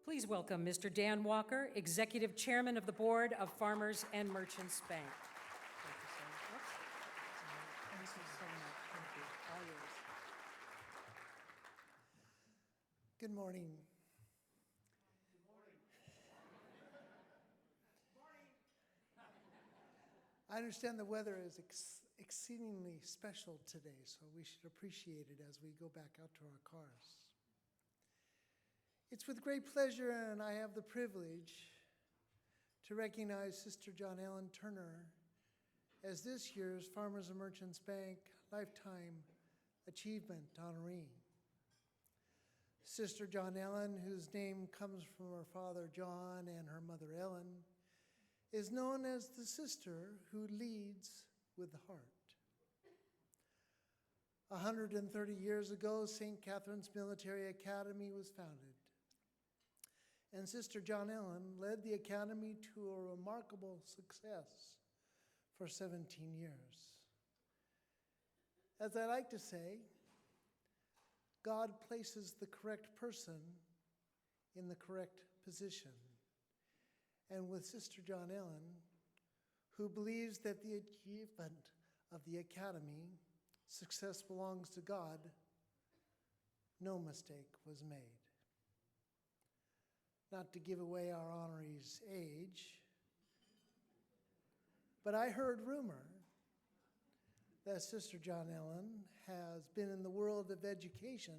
Please welcome Mr. Dan Walker, Executive Chairman of the Board of Farmers and Merchants Bank. Thank you so much. Thank you so much. Thank you. All yours. Good morning. I understand the weather is exceedingly special today, so we should appreciate it as we go back out to our cars. It's with great pleasure, and I have the privilege to recognize Sister Johnellen Turner as this year's Farmers and Merchants Bank Lifetime Achievement honoree. Sister Johnellen, whose name comes from her father John and her mother Ellen, is known as the sister who leads with the heart. 130 years ago, St. Catherine's Military Academy was founded. And Sister Johnellen led the academy to a remarkable success for 17 years. As I like to say, God places the correct person in the correct position. And with Sister Johnellen, who believes that the achievement of the academy, success belongs to God, no mistake was made. Not to give away our honoree's age, but I heard rumor that Sister Johnellen has been in the world of education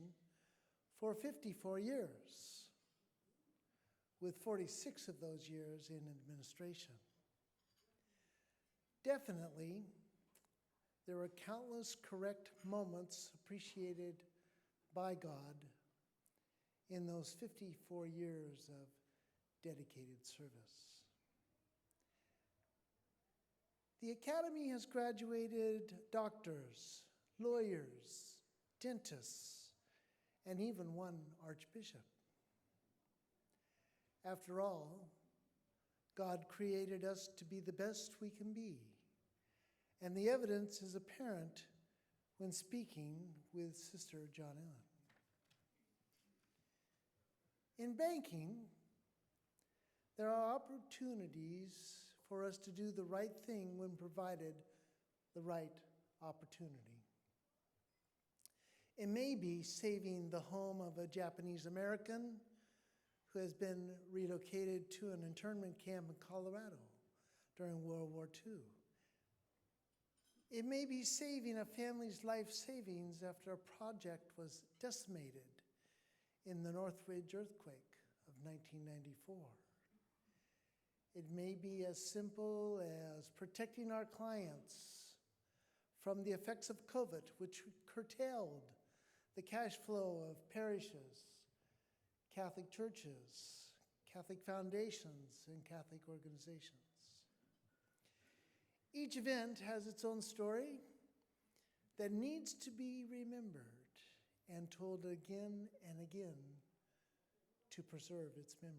for 54 years, with 46 of those years in administration. Definitely, there were countless correct moments appreciated by God in those 54 years of dedicated service. The Academy has graduated doctors, lawyers, dentists, and even one archbishop. After all, God created us to be the best we can be, and the evidence is apparent when speaking with Sister Johnellen. In banking, there are opportunities for us to do the right thing when provided the right opportunity. It may be saving the home of a Japanese American who has been relocated to an internment camp in Colorado during World War II. It may be saving a family's life savings after a project was decimated in the Northridge earthquake of 1994. It may be as simple as protecting our clients from the effects of COVID, which curtailed the cash flow of parishes, Catholic churches, Catholic foundations, and Catholic organizations. Each event has its own story that needs to be remembered and told again and again to preserve its memory.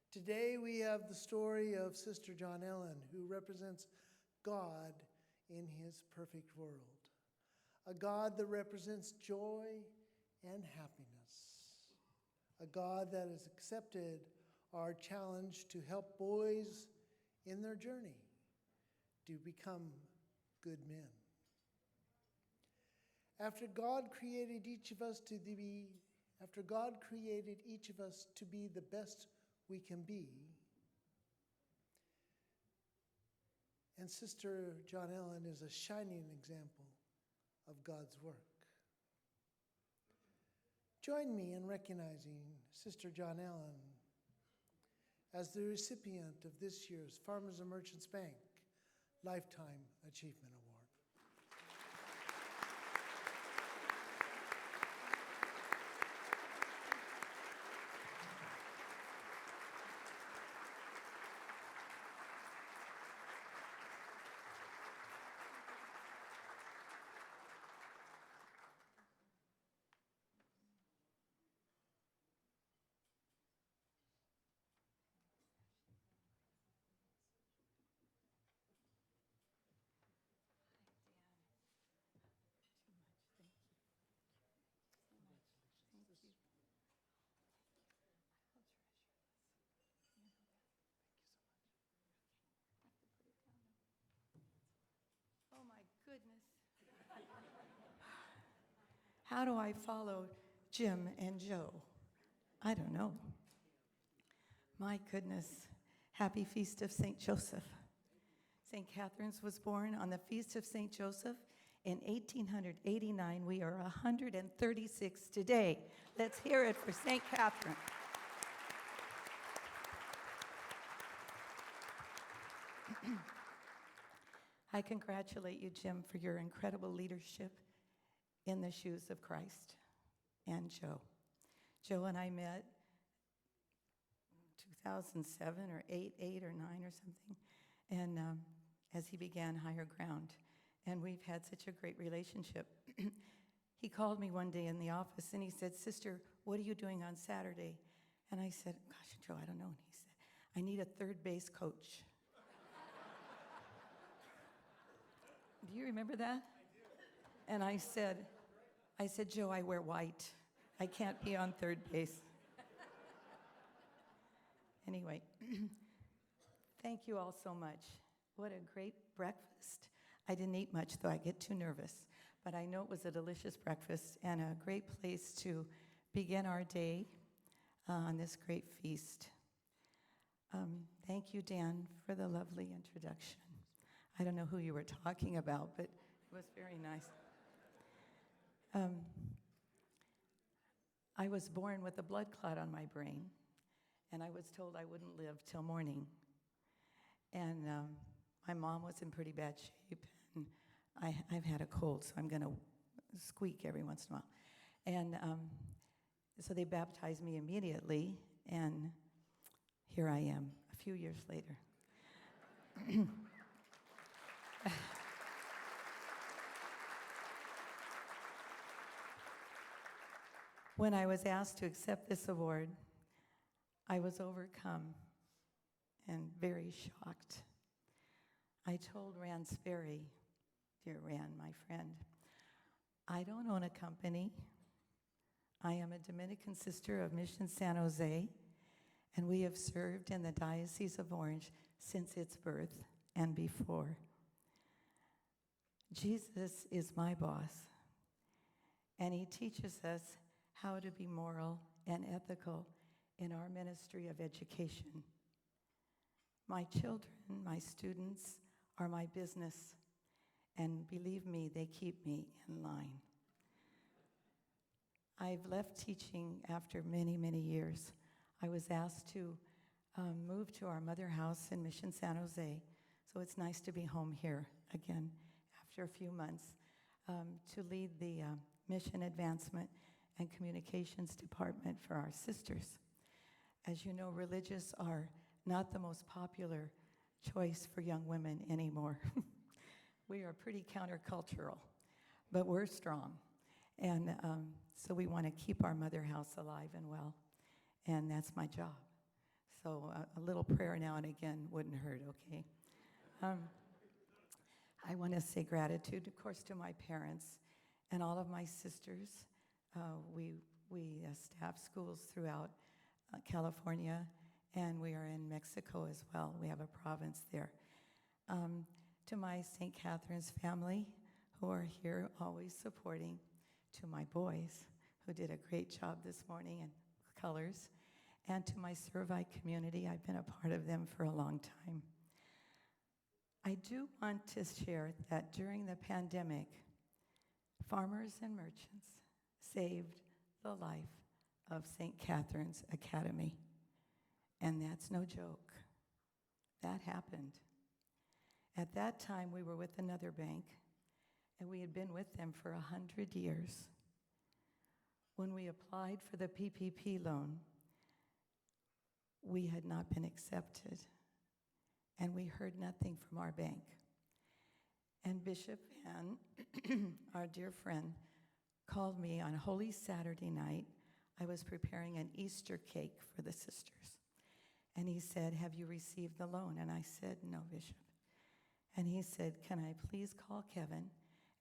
Today we have the story of Sister Johnellen, who represents God in his perfect world, a God that represents joy and happiness, a God that has accepted our challenge to help boys in their journey to become good men. After God created each of us to be the best we can be, and Sister Johnellen is a shining example of God's work. Join me in recognizing Sister Johnellen as the recipient of this year's Farmers and Merchants Bank Lifetime Achievement Award. How do I follow Jim and Joe? I don't know. My goodness. Happy Feast of St. Joseph. St. Catherine's was born on the Feast of St. Joseph in 1889. We are 136 today. Let's hear it for St. Catherine. I congratulate you, Jim, for your incredible leadership in the shoes of Christ, and Joe. Joe and I met 2007 or 8 or 9 or something, and as he began Higher Ground, and we've had such a great relationship. He called me one day in the office, and he said, "Sister, what are you doing on Saturday?" And I said, "Gosh, Joe, I don't know." And he said, "I need a third base coach." Do you remember that? I do. And I said, "Joe, I wear white. I can't be on third base." Anyway, thank you all so much. What a great breakfast. I didn't eat much, though I get too nervous. But I know it was a delicious breakfast and a great place to begin our day on this great feast. Thank you, Dan, for the lovely introduction. I don't know who you were talking about, but it was very nice. I was born with a blood clot on my brain, and I was told I wouldn't live till morning. And my mom was in pretty bad shape, and I've had a cold, so I'm going to squeak every once in a while. And so they baptized me immediately, and here I am a few years later. When I was asked to accept this award, I was overcome and very shocked. I told Rand Sperry, dear Rand, my friend, "I don't own a company. I am a Dominican sister of Mission San Jose, and we have served in the Diocese of Orange since its birth and before. Jesus is my boss, and he teaches us how to be moral and ethical in our ministry of education. My children, my students, are my business, and believe me, they keep me in line. I've left teaching after many, many years. I was asked to move to our mother house in Mission San Jose, so it's nice to be home here again after a few months to lead the mission advancement and communications department for our sisters. As you know, religious are not the most popular choice for young women anymore. We are pretty countercultural, but we're strong. And so we want to keep our mother house alive and well, and that's my job. So a little prayer now and again wouldn't hurt, okay? I want to say gratitude, of course, to my parents and all of my sisters. We staff schools throughout California, and we are in Mexico as well. We have a province there. To my St. Catherine's family, who are here always supporting, to my boys, who did a great job this morning in colors, and to my Servite community. I've been a part of them for a long time. I do want to share that during the pandemic, farmers and merchants saved the life of St. Catherine's Academy. And that's no joke. That happened. At that time, we were with another bank, and we had been with them for 100 years. When we applied for the PPP loan, we had not been accepted, and we heard nothing from our bank. And Bishop Van, our dear friend, called me on Holy Saturday night. I was preparing an Easter cake for the sisters. And he said, "Have you received the loan?" And I said, "No, Bishop." And he said, "Can I please call Kevin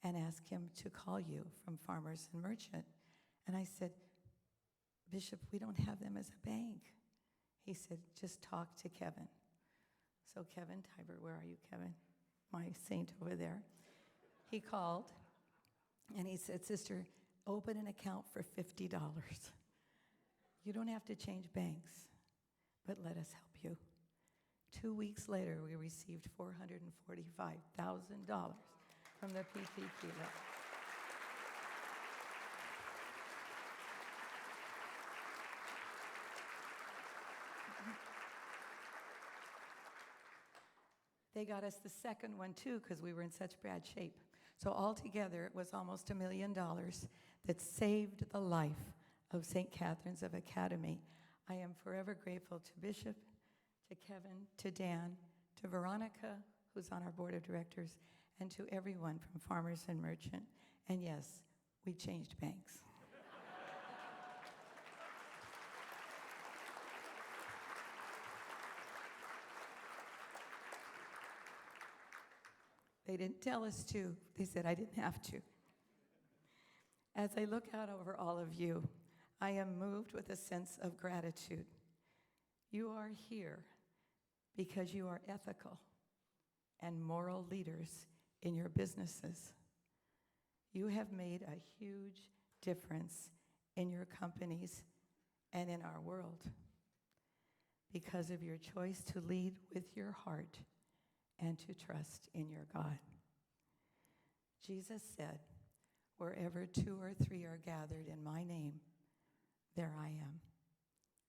and ask him to call you from Farmers and Merchant?" And I said, "Bishop, we don't have them as a bank." He said, "Just talk to Kevin." So Kevin Tiber, where are you, Kevin? My saint over there. He called, And he said, "Sister, open an account for $50. You don't have to change banks, but let us help you." 2 weeks later, we received $445,000 from the PPP loan. They got us the second one, too, because we were in such bad shape. So altogether, it was almost $1 million that saved the life of St. Catherine's of Academy. I am forever grateful to Bishop, to Kevin, to Dan, to Veronica, who's on our board of directors, and to everyone from Farmers and Merchant. And yes, we changed banks. They didn't tell us to. They said I didn't have to. As I look out over all of you, I am moved with a sense of gratitude. You are here because you are ethical and moral leaders in your businesses. You have made a huge difference in your companies and in our world because of your choice to lead with your heart and to trust in your God. Jesus said, "Wherever 2 or 3 are gathered in my name, there I am."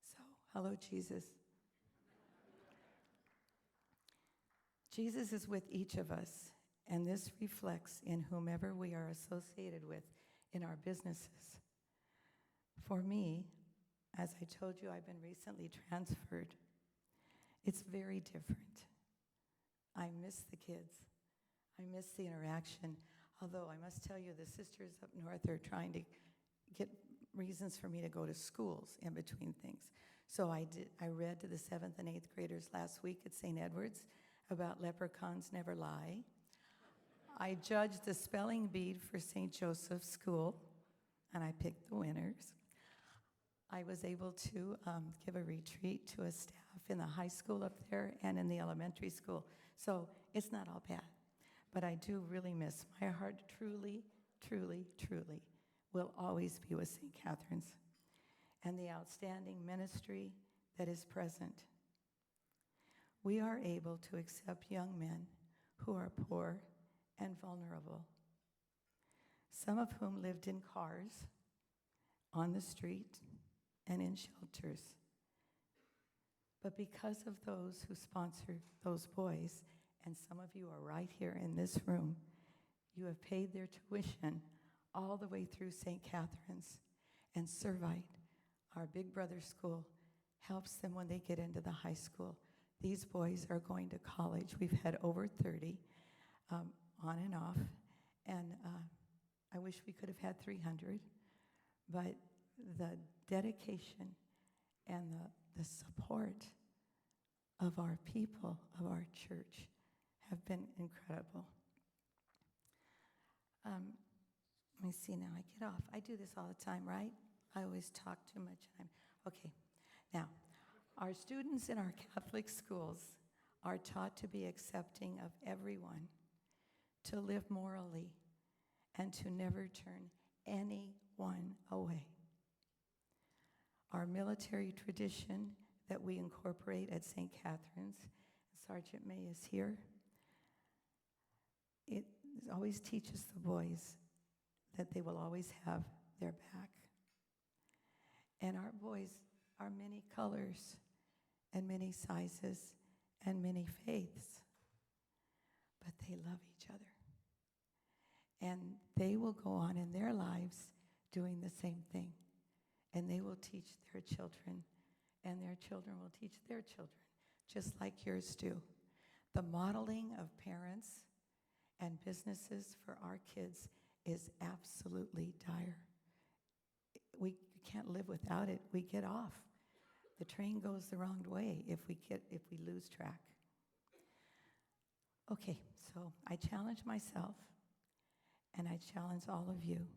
So, hello, Jesus. Jesus is with each of us, and this reflects in whomever we are associated with in our businesses. For me, as I told you, I've been recently transferred. It's very different. I miss the kids. I miss the interaction. Although I must tell you, the sisters up north are trying to get reasons for me to go to schools in between things. So I read to the 7th and 8th graders last week at St. Edward's about leprechauns never lie. I judged the spelling bee for St. Joseph's School, and I picked the winners. I was able to give a retreat to a staff in the high school up there and in the elementary school. So it's not all bad. But I do really miss. My heart truly, truly, truly will always be with St. Catherine's and the outstanding ministry that is present. We are able to accept young men who are poor and vulnerable, some of whom lived in cars, on the street, and in shelters. But because of those who sponsor those boys, and some of you are right here in this room, you have paid their tuition all the way through St. Catherine's. And Servite, our big brother school, helps them when they get into the high school. These boys are going to college. We've had over 30 on and off, and I wish we could have had 300, but the dedication and the support of our people, of our church, have been incredible. Let me see now, I get off. I do this all the time, right? I always talk too much. Okay, now, our students in our Catholic schools are taught to be accepting of everyone, to live morally, and to never turn anyone away. Our military tradition that we incorporate at St. Catherine's, Sergeant May is here, it always teaches the boys that they will always have their back. And our boys are many colors and many sizes and many faiths, but they love each other. And they will go on in their lives doing the same thing. And they will teach their children, and their children will teach their children, just like yours do. The modeling of parents and businesses for our kids is absolutely dire. We can't live without it. We get off. The train goes the wrong way if we lose track. Okay, so I challenge myself, and I challenge all of you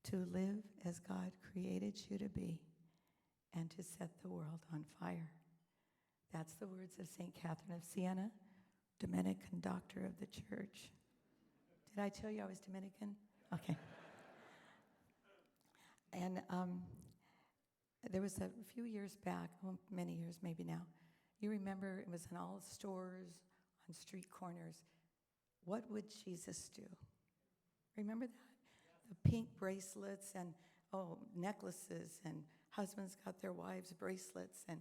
to live as God created you to be and to set the world on fire. That's the words of St. Catherine of Siena, Dominican doctor of the church. Did I tell you I was Dominican? Okay. And there was a few years back, well, many years maybe now, you remember it was in all stores, on street corners. What would Jesus do? Remember that? The pink bracelets and, necklaces, and husbands got their wives' bracelets, and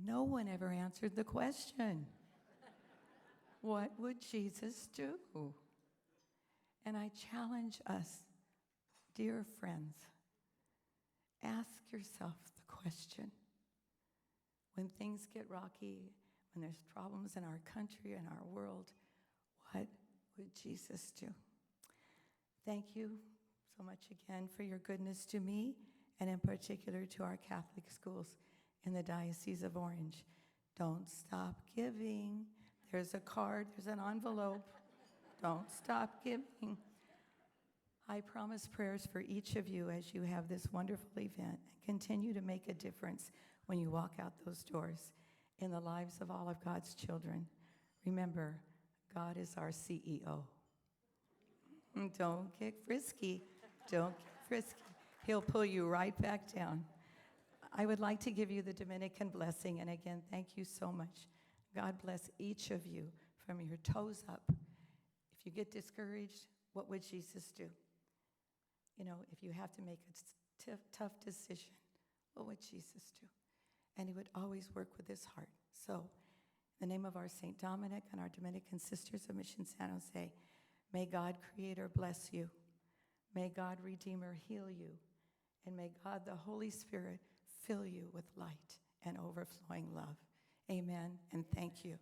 no one ever answered the question. What would Jesus do? And I challenge us, dear friends, ask yourself the question. When things get rocky, when there's problems in our country and our world, what would Jesus do? Thank you so much again for your goodness to me, and in particular to our Catholic schools in the Diocese of Orange. Don't stop giving. There's a card, there's an envelope. Don't stop giving. I promise prayers for each of you as you have this wonderful event, and continue to make a difference when you walk out those doors in the lives of all of God's children. Remember, God is our CEO. Don't get frisky. Don't get frisky. He'll pull you right back down. I would like to give you the Dominican blessing, and again, thank you so much. God bless each of you from your toes up. If you get discouraged, what would Jesus do? You know, if you have to make a tough decision, what would Jesus do? And he would always work with his heart. So, in the name of our St. Dominic and our Dominican Sisters of Mission San Jose, may God Creator bless you. May God Redeemer heal you. And may God the Holy Spirit fill you with light and overflowing love. Amen, and thank you.